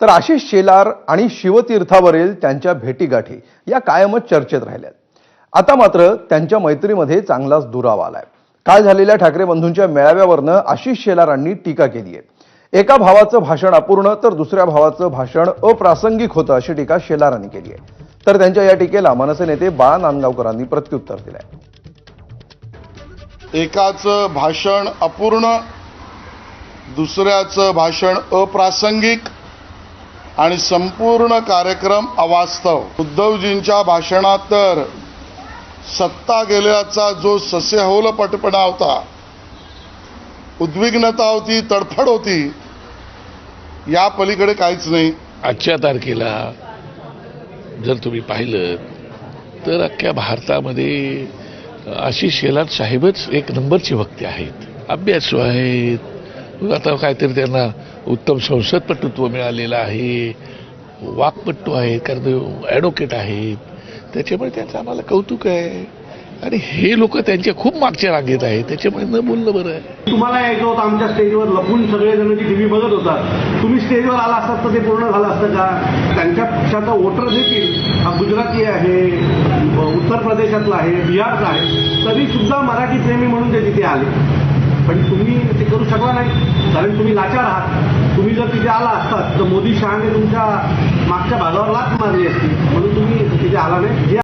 तर आशिष शेलार आणि शिवतीर्थावरील त्यांच्या भेटीगाठी या कायमच चर्चेत राहिल्यात। आता मात्र त्यांच्या मैत्रीमध्ये चांगलाच दुरावा आलाय। काल झालेल्या ठाकरे बंधूंच्या मेळाव्यावरनं आशिष शेलारांनी टीका केली आहे। एका भावाचं भाषण अपूर्ण तर दुसऱ्या भावाचं भाषण अप्रासंगिक होतं अशी टीका शेलारांनी केली आहे। तर त्यांच्या या टीकेला मनसे नेते बाळा नांदगावकरांनी प्रत्युत्तर दिलंय। एकाचं भाषण अपूर्ण, दुसऱ्याचं भाषण अप्रासंगिक आणि संपूर्ण कार्यक्रम अवास्तव। उद्धवजींच्या भाषणात तर सत्ता गेल्याचा जो ससेहोलपटपणा होता, उद्विग्नता होती, तडफड होती, या पलीकडे काहीच नाही। आजच्या तारखेला जर तुम्ही पाहिलं तर अख्ख्या भारतामध्ये आशिष शेलार साहेबच एक नंबरचे वक्ते आहेत, अभ्यासू आहेत। आता काहीतरी त्यांना उत्तम संसदपटुत्व मिळालेलं आहे, वाक्पटू आहेत, कारण ते ॲडव्होकेट आहेत, त्याच्यामुळे त्यांचं आम्हाला कौतुक आहे। आणि हे लोक त्यांच्या खूप मागच्या रांगेत आहेत, त्याच्यामुळे न बोलणं बरं आहे। तुम्हाला यायचं होतं आमच्या स्टेजवर, लपून सगळेजण टीव्ही बघत होतात, तुम्ही स्टेजवर आला असतात तर ते पूर्ण झालं असतं का? त्यांच्या पक्षाचा वोटर देखील हा गुजराती आहे, उत्तर प्रदेशातला आहे, बिहारचा आहे, तरी सुद्धा मराठी प्रेमी म्हणून ते तिथे आले। पण तुम्ही ते करू शकला नाही, कारण तुम्ही लाचार आहात। तुम्ही जर तिथे आला असतात तर मोदी शहाने तुमच्या मागच्या भागावर लाथ मारली असती, म्हणून तुम्ही तिथे आला नाही।